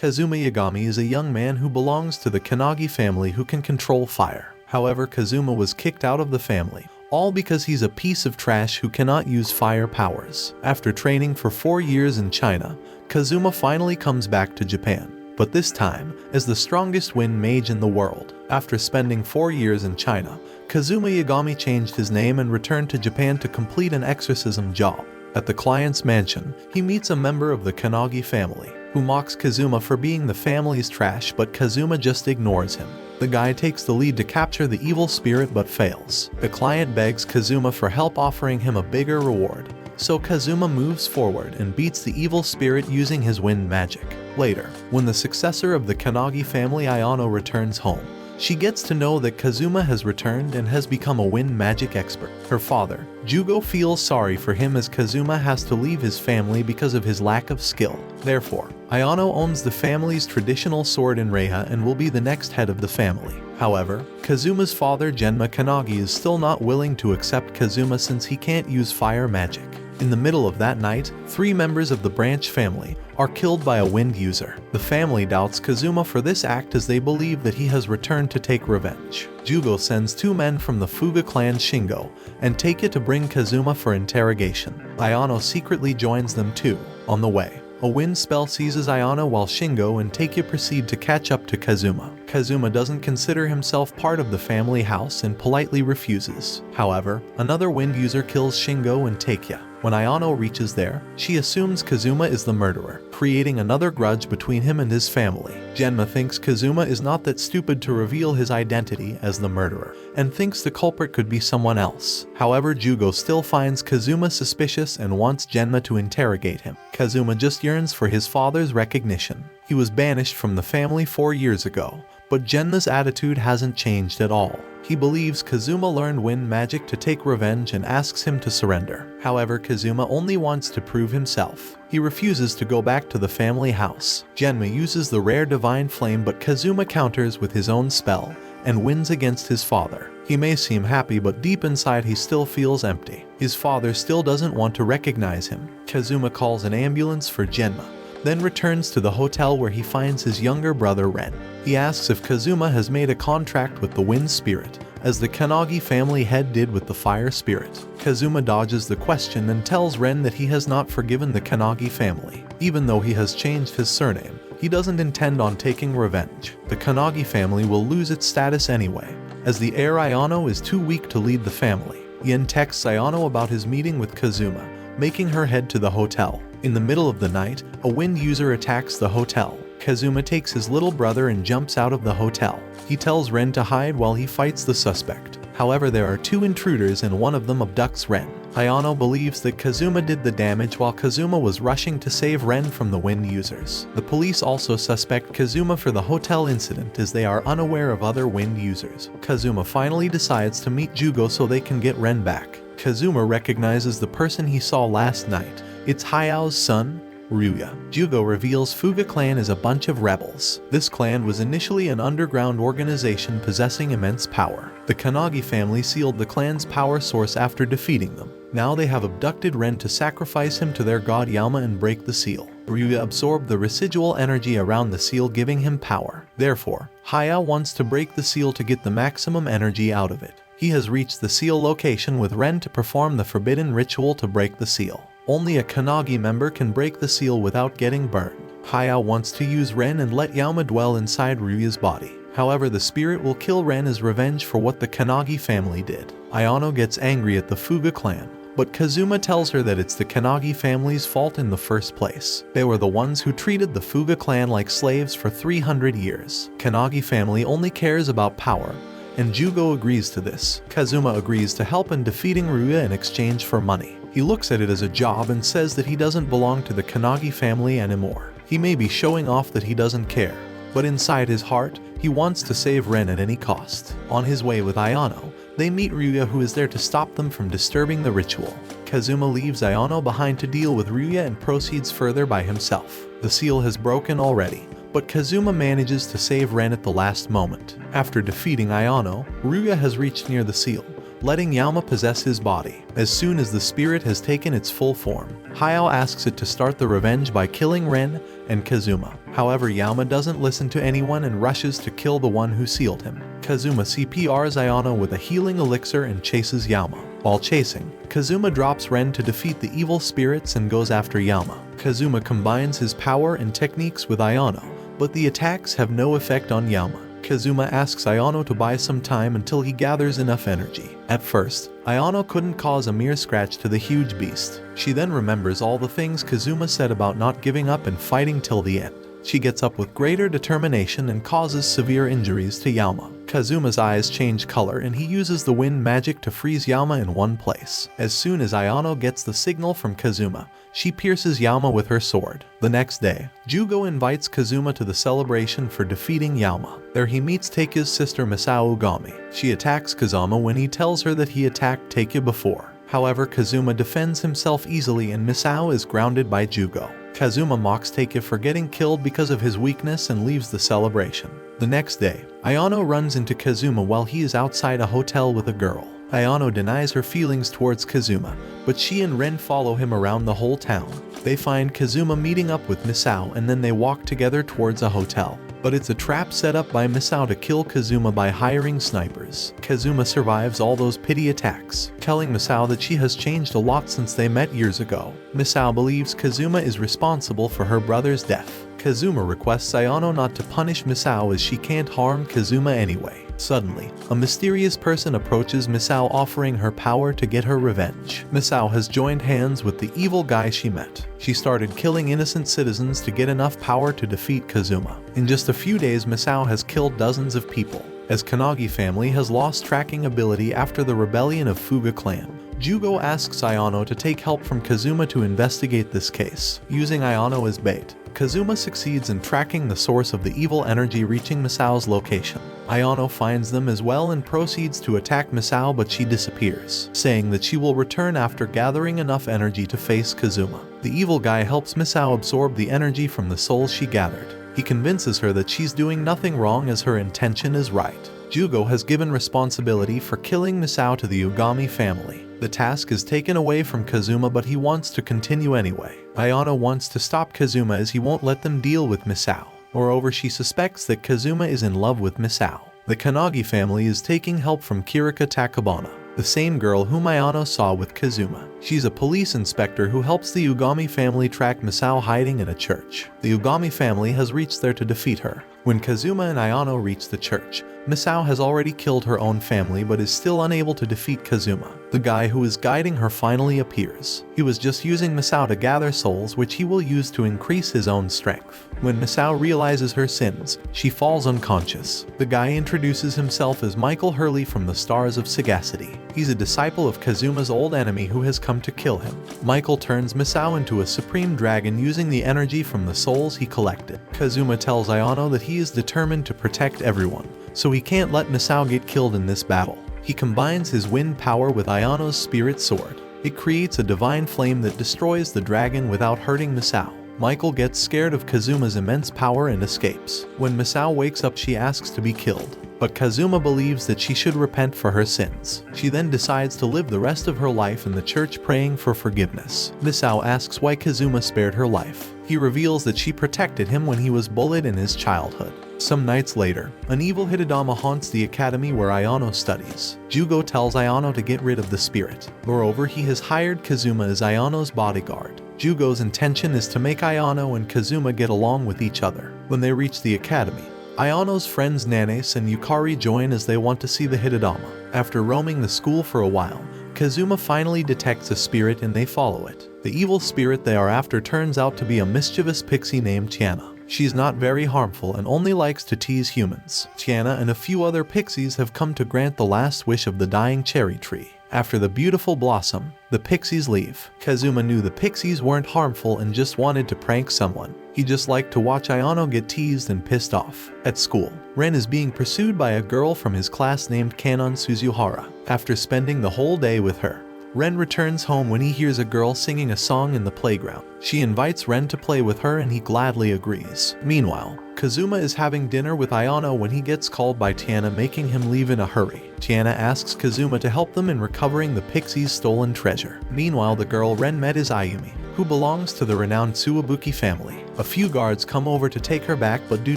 Kazuma Yagami is a young man who belongs to the Kannagi family who can control fire. However, Kazuma was kicked out of the family, all because he's a piece of trash who cannot use fire powers. After training for 4 years in China, Kazuma finally comes back to Japan, but this time as the strongest wind mage in the world. After spending 4 years in China, Kazuma Yagami changed his name and returned to Japan to complete an exorcism job. At the client's mansion, he meets a member of the Kannagi family, who mocks Kazuma for being the family's trash, but Kazuma just ignores him. The guy takes the lead to capture the evil spirit but fails. The client begs Kazuma for help, offering him a bigger reward. So Kazuma moves forward and beats the evil spirit using his wind magic. Later, when the successor of the Kannagi family Ayano returns home, she gets to know that Kazuma has returned and has become a wind magic expert. Her father, Jugo, feels sorry for him as Kazuma has to leave his family because of his lack of skill. Therefore, Ayano owns the family's traditional sword in Reiha and will be the next head of the family. However, Kazuma's father Genma Kannagi is still not willing to accept Kazuma since he can't use fire magic. In the middle of that night, 3 members of the branch family are killed by a wind user. The family doubts Kazuma for this act as they believe that he has returned to take revenge. Jugo sends 2 men from the Fuga clan, Shingo and Taika, to bring Kazuma for interrogation. Ayano secretly joins them too. On the way, a wind spell seizes Ayano while Shingo and Taika proceed to catch up to Kazuma. Kazuma doesn't consider himself part of the family house and politely refuses. However, another wind user kills Shingo and Taika. When Ayano reaches there, she assumes Kazuma is the murderer, creating another grudge between him and his family. Genma thinks Kazuma is not that stupid to reveal his identity as the murderer, and thinks the culprit could be someone else. However, Jugo still finds Kazuma suspicious and wants Genma to interrogate him. Kazuma just yearns for his father's recognition. He was banished from the family 4 years ago, but Genma's attitude hasn't changed at all. He believes Kazuma learned wind magic to take revenge and asks him to surrender. However, Kazuma only wants to prove himself. He refuses to go back to the family house. Genma uses the rare divine flame, but Kazuma counters with his own spell and wins against his father. He may seem happy, but deep inside he still feels empty. His father still doesn't want to recognize him. Kazuma calls an ambulance for Genma, then returns to the hotel where he finds his younger brother Ren. He asks if Kazuma has made a contract with the wind spirit, as the Kannagi family head did with the fire spirit. Kazuma dodges the question and tells Ren that he has not forgiven the Kannagi family. Even though he has changed his surname, he doesn't intend on taking revenge. The Kannagi family will lose its status anyway, as the heir Ayano is too weak to lead the family. Yen texts Ayano about his meeting with Kazuma, making her head to the hotel. In the middle of the night, a wind user attacks the hotel. Kazuma takes his little brother and jumps out of the hotel. He tells Ren to hide while he fights the suspect. However, there are 2 intruders and one of them abducts Ren. Ayano believes that Kazuma did the damage while Kazuma was rushing to save Ren from the wind users. The police also suspect Kazuma for the hotel incident as they are unaware of other wind users. Kazuma finally decides to meet Jugo so they can get Ren back. Kazuma recognizes the person he saw last night. It's Hayao's son, Ryuya. Jugo reveals Fuga clan is a bunch of rebels. This clan was initially an underground organization possessing immense power. The Kannagi family sealed the clan's power source after defeating them. Now they have abducted Ren to sacrifice him to their god Yama and break the seal. Ryuya absorbed the residual energy around the seal, giving him power. Therefore, Hayao wants to break the seal to get the maximum energy out of it. He has reached the seal location with Ren to perform the forbidden ritual to break the seal. Only a Kannagi member can break the seal without getting burned. Hayao wants to use Ren and let Yama dwell inside Ryuya's body. However, the spirit will kill Ren as revenge for what the Kannagi family did. Ayano gets angry at the Fuga clan, but Kazuma tells her that it's the Kannagi family's fault in the first place. They were the ones who treated the Fuga clan like slaves for 300 years. Kannagi family only cares about power, and Jugo agrees to this. Kazuma agrees to help in defeating Ryuya in exchange for money. He looks at it as a job and says that he doesn't belong to the Kannagi family anymore. He may be showing off that he doesn't care, but inside his heart, he wants to save Ren at any cost. On his way with Ayano, they meet Ryuya, who is there to stop them from disturbing the ritual. Kazuma leaves Ayano behind to deal with Ryuya and proceeds further by himself. The seal has broken already, but Kazuma manages to save Ren at the last moment. After defeating Ayano, Ryuya has reached near the seal, letting Yama possess his body. As soon as the spirit has taken its full form, Hayao asks it to start the revenge by killing Ren and Kazuma. However, Yama doesn't listen to anyone and rushes to kill the one who sealed him. Kazuma CPRs Ayano with a healing elixir and chases Yama. While chasing, Kazuma drops Ren to defeat the evil spirits and goes after Yama. Kazuma combines his power and techniques with Ayano, but the attacks have no effect on Yama. Kazuma asks Ayano to buy some time until he gathers enough energy. At first, Ayano couldn't cause a mere scratch to the huge beast. She then remembers all the things Kazuma said about not giving up and fighting till the end. She gets up with greater determination and causes severe injuries to Yama. Kazuma's eyes change color and he uses the wind magic to freeze Yama in one place. As soon as Ayano gets the signal from Kazuma, she pierces Yama with her sword. The next day, Jugo invites Kazuma to the celebration for defeating Yama. There he meets Takeya's sister Misao Ugami. She attacks Kazuma when he tells her that he attacked Takea before. However, Kazuma defends himself easily and Misao is grounded by Jugo. Kazuma mocks Takea for getting killed because of his weakness and leaves the celebration. The next day, Ayano runs into Kazuma while he is outside a hotel with a girl. Ayano denies her feelings towards Kazuma, but she and Ren follow him around the whole town. They find Kazuma meeting up with Misao and then they walk together towards a hotel. But it's a trap set up by Misao to kill Kazuma by hiring snipers. Kazuma survives all those pity attacks, telling Misao that she has changed a lot since they met years ago. Misao believes Kazuma is responsible for her brother's death. Kazuma requests Ayano not to punish Misao as she can't harm Kazuma anyway. Suddenly, a mysterious person approaches Misao offering her power to get her revenge. Misao has joined hands with the evil guy she met. She started killing innocent citizens to get enough power to defeat Kazuma. In just a few days, Misao has killed dozens of people. As Kannagi family has lost tracking ability after the rebellion of Fuga clan, Jugo asks Ayano to take help from Kazuma to investigate this case. Using Ayano as bait, Kazuma succeeds in tracking the source of the evil energy reaching Misao's location. Ayano finds them as well and proceeds to attack Misao, but she disappears, saying that she will return after gathering enough energy to face Kazuma. The evil guy helps Misao absorb the energy from the souls she gathered. He convinces her that she's doing nothing wrong as her intention is right. Jugo has given responsibility for killing Misao to the Ugami family. The task is taken away from Kazuma, but he wants to continue anyway. Ayano wants to stop Kazuma as he won't let them deal with Misao. Moreover, she suspects that Kazuma is in love with Misao. The Kannagi family is taking help from Kirika Takabana, the same girl whom Ayano saw with Kazuma. She's a police inspector who helps the Ugami family track Misao hiding in a church. The Ugami family has reached there to defeat her. When Kazuma and Ayano reach the church, Misao has already killed her own family but is still unable to defeat Kazuma. The guy who is guiding her finally appears. He was just using Misao to gather souls, which he will use to increase his own strength. When Misao realizes her sins, she falls unconscious. The guy introduces himself as Michael Hurley from the Stars of Sagacity. He's a disciple of Kazuma's old enemy who has come to kill him. Michael turns Misao into a supreme dragon using the energy from the souls he collected. Kazuma tells Ayano that he is determined to protect everyone, so he can't let Misao get killed in this battle. He combines his wind power with Ayano's spirit sword. It creates a divine flame that destroys the dragon without hurting Misao. Michael gets scared of Kazuma's immense power and escapes. When Misao wakes up, she asks to be killed, but Kazuma believes that she should repent for her sins. She then decides to live the rest of her life in the church praying for forgiveness. Misao asks why Kazuma spared her life. He reveals that she protected him when he was bullied in his childhood. Some nights later, an evil Hidadama haunts the academy where Ayano studies. Jugo tells Ayano to get rid of the spirit. Moreover, he has hired Kazuma as Ayano's bodyguard. Jugo's intention is to make Ayano and Kazuma get along with each other. When they reach the academy, Ayano's friends Nanes and Yukari join as they want to see the Hidadama. After roaming the school for a while, Kazuma finally detects a spirit and they follow it. The evil spirit they are after turns out to be a mischievous pixie named Tiana. She's not very harmful and only likes to tease humans. Tiana and a few other pixies have come to grant the last wish of the dying cherry tree. After the beautiful blossom, the pixies leave. Kazuma knew the pixies weren't harmful and just wanted to prank someone. He just liked to watch Ayano get teased and pissed off. At school, Ren is being pursued by a girl from his class named Kanon Suzuhara. After spending the whole day with her, Ren returns home when he hears a girl singing a song in the playground. She invites Ren to play with her and he gladly agrees. Meanwhile, Kazuma is having dinner with Ayano when he gets called by Tiana, making him leave in a hurry. Tiana asks Kazuma to help them in recovering the pixie's stolen treasure. Meanwhile, the girl Ren met is Ayumi. who belongs to the renowned Tsuwabuki family. A few guards come over to take her back, but due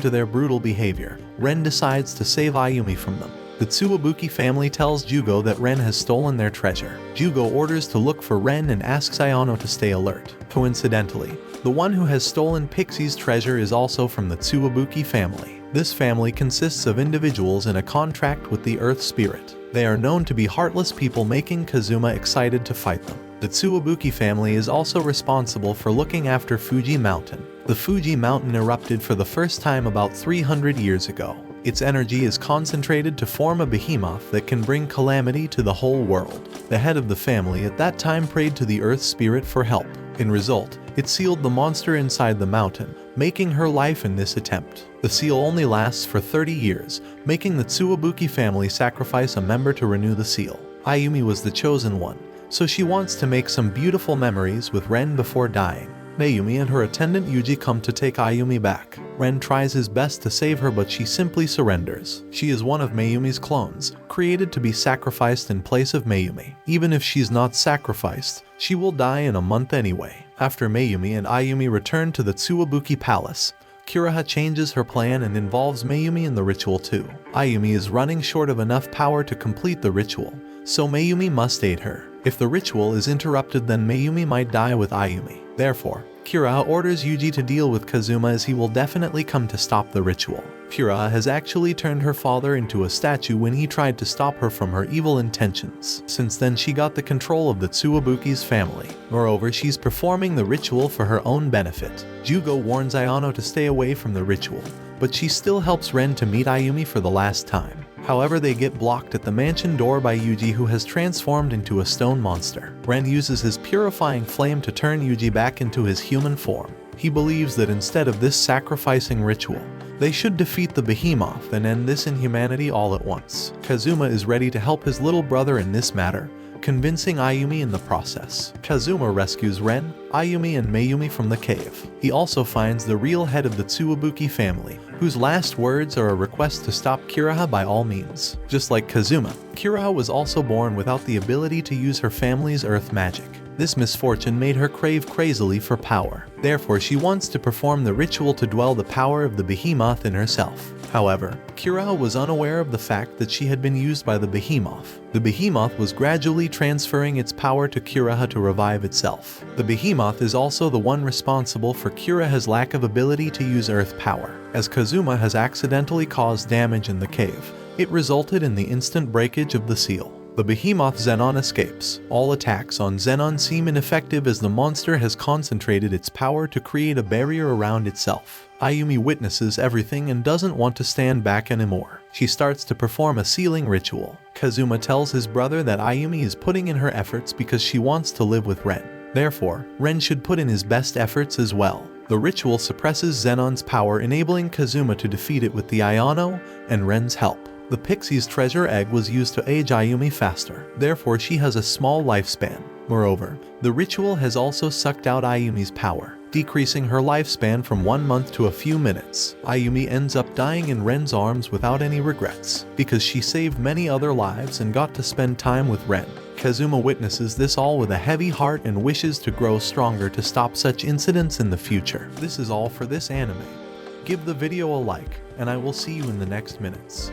to their brutal behavior, Ren decides to save Ayumi from them. The Tsuwabuki family tells Jugo that Ren has stolen their treasure. Jugo orders to look for Ren and asks Ayano to stay alert. Coincidentally, the one who has stolen Pixie's treasure is also from the Tsuwabuki family. This family consists of individuals in a contract with the Earth Spirit. They are known to be heartless people, making Kazuma excited to fight them. The Tsuwabuki family is also responsible for looking after Fuji Mountain. The Fuji Mountain erupted for the first time about 300 years ago. Its energy is concentrated to form a behemoth that can bring calamity to the whole world. The head of the family at that time prayed to the Earth Spirit for help. In result, it sealed the monster inside the mountain, making her life in this attempt. The seal only lasts for 30 years, making the Tsuwabuki family sacrifice a member to renew the seal. Ayumi was the chosen one, so she wants to make some beautiful memories with Ren before dying. Mayumi and her attendant Yuji come to take Ayumi back. Ren tries his best to save her, but she simply surrenders. She is one of Mayumi's clones, created to be sacrificed in place of Mayumi. Even if she's not sacrificed, she will die in a month anyway. After Mayumi and Ayumi return to the Tsuwabuki Palace, Kiraha changes her plan and involves Mayumi in the ritual too. Ayumi is running short of enough power to complete the ritual, so Mayumi must aid her. If the ritual is interrupted, then Mayumi might die with Ayumi. Therefore, Kiraha orders Yuji to deal with Kazuma, as he will definitely come to stop the ritual. Kiraha has actually turned her father into a statue when he tried to stop her from her evil intentions. Since then, she got the control of the Tsuwabuki's family. Moreover, she's performing the ritual for her own benefit. Jugo warns Ayano to stay away from the ritual, but she still helps Ren to meet Ayumi for the last time. However, they get blocked at the mansion door by Yuji, who has transformed into a stone monster. Ren uses his purifying flame to turn Yuji back into his human form. He believes that instead of this sacrificing ritual, they should defeat the behemoth and end this inhumanity all at once. Kazuma is ready to help his little brother in this matter, convincing Ayumi in the process. Kazuma rescues Ren, Ayumi and Mayumi from the cave. He also finds the real head of the Tsuwabuki family, whose last words are a request to stop Kiraha by all means. Just like Kazuma, Kiraha was also born without the ability to use her family's earth magic. This misfortune made her crave crazily for power. Therefore, she wants to perform the ritual to dwell the power of the behemoth in herself. However, Kiraha was unaware of the fact that she had been used by the behemoth. The behemoth was gradually transferring its power to Kiraha to revive itself. The behemoth is also the one responsible for Kiraha's lack of ability to use earth power. As Kazuma has accidentally caused damage in the cave, it resulted in the instant breakage of the seal. The behemoth Zenon escapes. All attacks on Zenon seem ineffective, as the monster has concentrated its power to create a barrier around itself. Ayumi witnesses everything and doesn't want to stand back anymore. She starts to perform a sealing ritual. Kazuma tells his brother that Ayumi is putting in her efforts because she wants to live with Ren. Therefore, Ren should put in his best efforts as well. The ritual suppresses Zenon's power, enabling Kazuma to defeat it with the Ayano and Ren's help. The Pixie's treasure egg was used to age Ayumi faster, therefore she has a small lifespan. Moreover, the ritual has also sucked out Ayumi's power, decreasing her lifespan from 1 month to a few minutes. Ayumi ends up dying in Ren's arms without any regrets, because she saved many other lives and got to spend time with Ren. Kazuma witnesses this all with a heavy heart and wishes to grow stronger to stop such incidents in the future. This is all for this anime. Give the video a like, and I will see you in the next minutes.